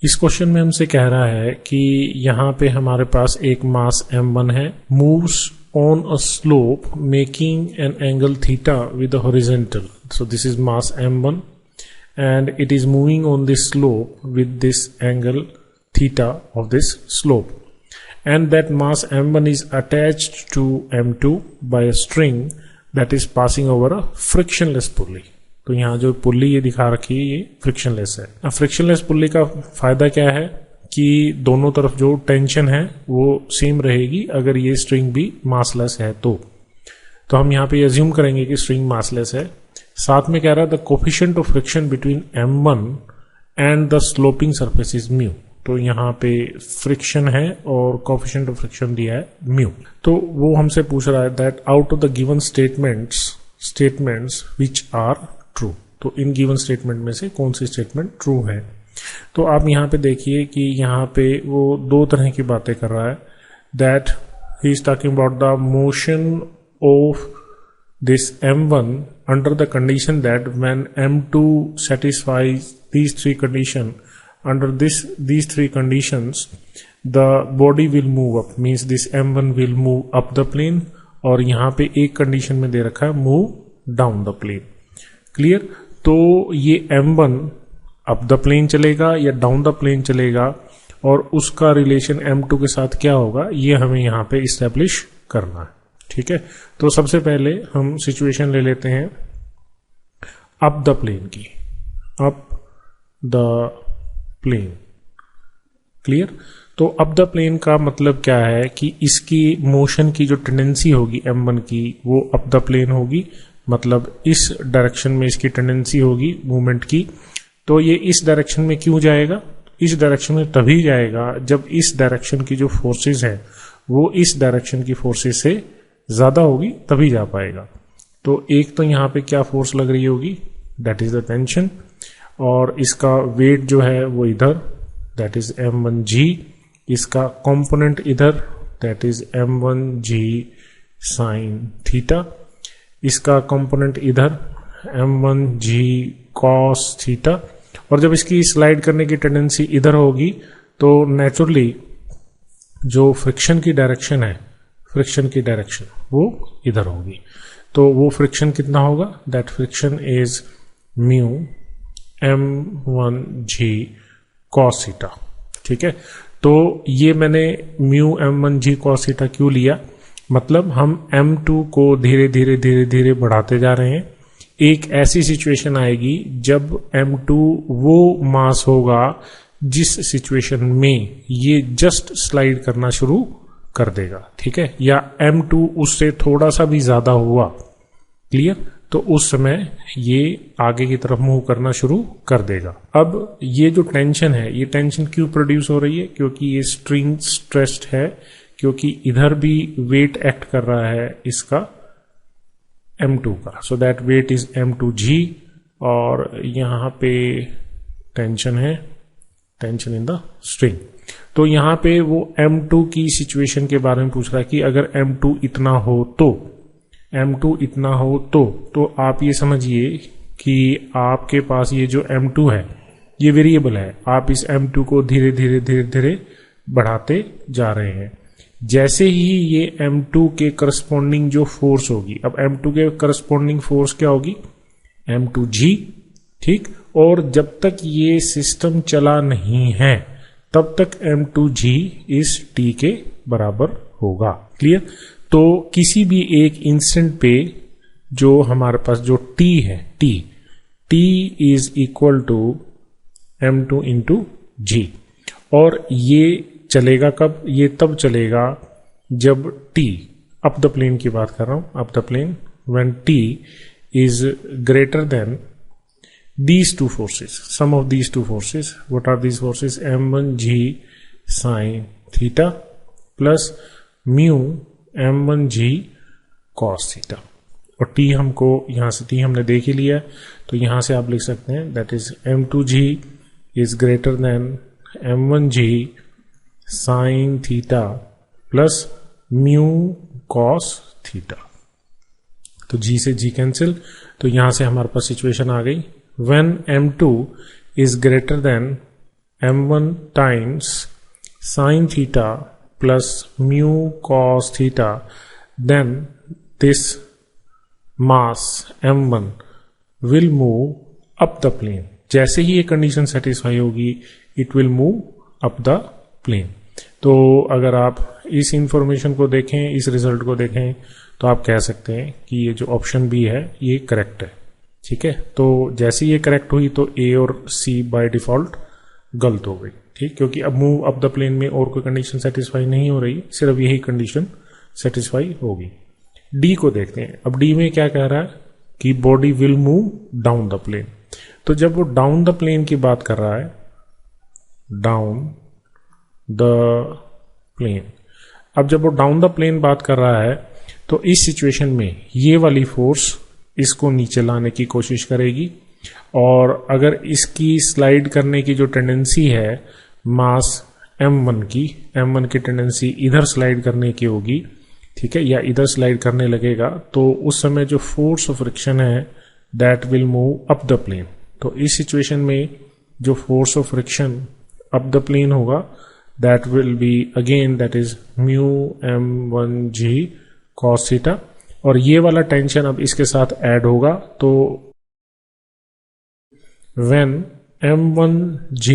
इस क्वेश्चन में हमसे कह रहा है कि यहाँ पे हमारे पास एक मास m1 है, moves on a slope making an angle theta with the horizontal. So this is mass m1 and it is moving on this slope with this angle theta of this slope, and that mass m1 is attached to m2 by a string that is passing over a frictionless pulley. तो यहाँ जो pulley ये दिखा रखी है ये frictionless है. अब फ्रिक्शनलेस पुल्ली का फायदा क्या है कि दोनों तरफ जो टेंशन है वो सेम रहेगी अगर ये स्ट्रिंग भी मासलेस है तो हम यहाँ पे अज्यूम करेंगे कि स्ट्रिंग मासलेस है. साथ में कह रहा है the coefficient of friction between m1 and the sloping surface is mu. तो यहाँ पे फ्रिक्शन है और कोफिशिएंट ऑफ फ्रिक्शन दिया है म्यू. तो वो हमसे पूछ रहा है that out of the given statements which are true. तो इन गिवन स्टेटमेंट में से कौन सी स्टेटमेंट ट्रू है. तो आप यहाँ पे देखिए कि यहाँ पे वो दो तरह की बातें कर रहा है. That he is talking about the motion of this m1 under the condition that when m2 satisfies these three conditions, under these three conditions the body will move up, means this m1 will move up the plane. और यहाँ पे एक condition में दे रखा है move down the plane. Clear. तो ये m1 up the plane चलेगा या डाउन द प्लेन चलेगा और उसका रिलेशन m2 के साथ क्या होगा ये हमें यहाँ पे इस्टेब्लिश करना है. ठीक है. तो सबसे पहले हम सिचुएशन ले लेते हैं अप द प्लेन की. Up the plane. क्लियर. तो अप द प्लेन का मतलब क्या है कि इसकी मोशन की जो टेंडेंसी होगी m1 की वो अप द प्लेन होगी. मतलब इस डायरेक्शन में इसकी टेंडेंसी होगी मूवमेंट की. तो ये इस डायरेक्शन में क्यों जाएगा. इस डायरेक्शन में तभी जाएगा जब इस डायरेक्शन की जो फोर्सेस है वो इस डायरेक्शन की फोर्सेस से ज्यादा होगी तभी जा पाएगा. तो एक तो यहाँ पे क्या फोर्स लग रही होगी दैट इज द टेंशन, और इसका वेट जो है वो इधर दैट इज m1g. इसका कंपोनेंट इधर that is m1g sine theta. इसका कंपोनेंट इधर m1g कॉस थीटा. और जब इसकी स्लाइड करने की टेंडेंसी इधर होगी तो नेचुरली जो फ्रिक्शन की डायरेक्शन वो इधर होगी. तो वो फ्रिक्शन कितना होगा that friction is mu m1g cos theta. ठीक है. तो ये मैंने म्यू m1g cos थीटा क्यों लिया, मतलब हम m2 को धीरे बढ़ाते जा रहे हैं. एक ऐसी सिचुएशन आएगी जब m2 वो मास होगा जिस सिचुएशन में ये जस्ट स्लाइड करना शुरू कर देगा. ठीक है. या m2 उससे थोड़ा सा भी ज्यादा हुआ. क्लियर. तो उस समय ये आगे की तरफ मूव करना शुरू कर देगा. अब ये जो टेंशन है ये टेंशन क्यों प्रोड्यूस हो रही है, क्योंकि ये स्ट्रिंग स्ट्रेस्ड है, क्योंकि इधर भी वेट एक्ट कर रहा है इसका m2 का. So that wait is m2g और यहां पे टेंशन है, टेंशन इन द स्ट्रिंग. तो यहां पे वो m2 की सिचुएशन के बारे में पूछ रहा है कि अगर m2 इतना हो तो आप ये समझिए कि आपके पास ये जो m2 है ये वेरिएबल है. आप इस m2 को धीरे बढ़ाते जा रहे हैं. जैसे ही ये m2 के करस्पॉन्डिंग जो फोर्स होगी, अब m2 के करस्पॉन्डिंग फोर्स क्या होगी m2g. ठीक. और जब तक ये सिस्टम चला नहीं है तब तक m2g इस t के बराबर होगा. क्लियर. तो किसी भी एक इंस्टेंट पे जो हमारे पास जो t है t is equal to m2 into g. और ये चलेगा कब, ये तब चलेगा जब t अप द प्लेन की बात कर रहा हूं, up the plane when t is greater than these two forces, sum of these two forces. What are these forces? m1g sin theta plus mu m1g cos theta. और t हमको यहां से t हमने देख ही लिया, तो यहां से आप लिख सकते हैं that is m2g is greater than m1g sin theta plus mu cos theta. तो g से g कैंसिल. तो यहां से हमारे पास सिचुएशन आ गई when m2 is greater than m1 times sin theta plus mu cos theta, then this mass m1 will move up the plane. जैसे ही ये कंडीशन सेटिस्फाई होगी it will move up the plane. तो अगर आप इस information को देखें, इस रिजल्ट को देखें, तो आप कह सकते हैं कि ये जो ऑप्शन बी है ये करेक्ट है. ठीक है, तो जैसे ये करेक्ट हुई तो ए और सी बाय डिफॉल्ट गलत हो गई. ठीक, क्योंकि अब मूव अप द प्लेन में और कोई कंडीशन सेटिस्फाई नहीं हो रही, सिर्फ यही कंडीशन सेटिस्फाई होगी. डी को देखते हैं. अब डी में क्या कह रहा है कि body will move down the plane. तो जब वो डाउन द प्लेन की बात कर रहा है, डाउन द प्लेन, अब जब वो डाउन द प्लेन बात कर रहा है तो इस सिचुएशन में ये वाली फोर्स इसको नीचे लाने की कोशिश करेगी, और अगर इसकी स्लाइड करने की जो टेंडेंसी है मास m1 की टेंडेंसी इधर स्लाइड करने की होगी, ठीक है, या इधर स्लाइड करने लगेगा, तो उस समय जो फोर्स ऑफ फ्रिक्शन है that will move up the plane. तो इस सिचुएशन में जो force of friction up the plane होगा that will be again that is mu m1g cos theta, और ये वाला टेंशन अब इसके साथ ऐड होगा. तो when m1g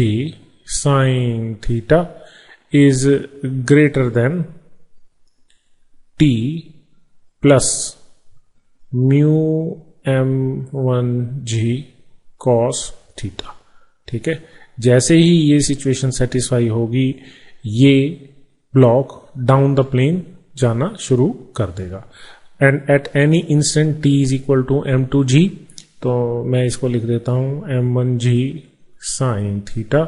sin theta is greater than t plus mu m1g cos theta. ठीक है, जैसे ही ये सिचुएशन सेटिस्फाई होगी ये ब्लॉक डाउन द प्लेन जाना शुरू कर देगा. And at any instant t is equal to m2g, तो मैं इसको लिख देता हूं m1g sin theta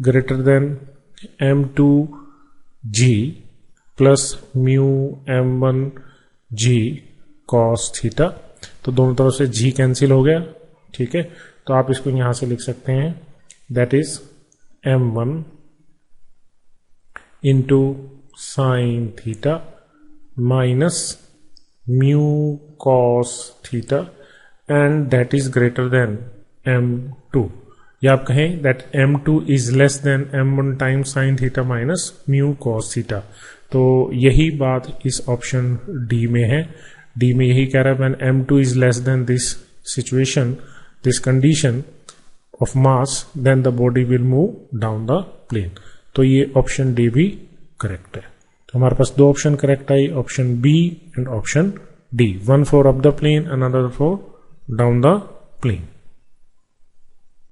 greater than m2g plus mu m1g cos theta. तो दोनों तरफ से g कैंसिल हो गया. ठीक है, तो आप इसको यहां से लिख सकते हैं that is m1 into sine theta minus mu cos theta and that is greater then m2, या आप कहें that m2 is less than m1 times sine theta minus mu cos theta. तो यही बात इस ऑप्शन डी में है. D में यही कह रहा है when m2 is less than this situation, this condition of mass, then the body will move down the plane. तो ये ऑप्शन डी भी करेक्ट है. तो हमारे पास दो ऑप्शन करेक्ट आई, option B and option D. One for up the plane, another for down the plane.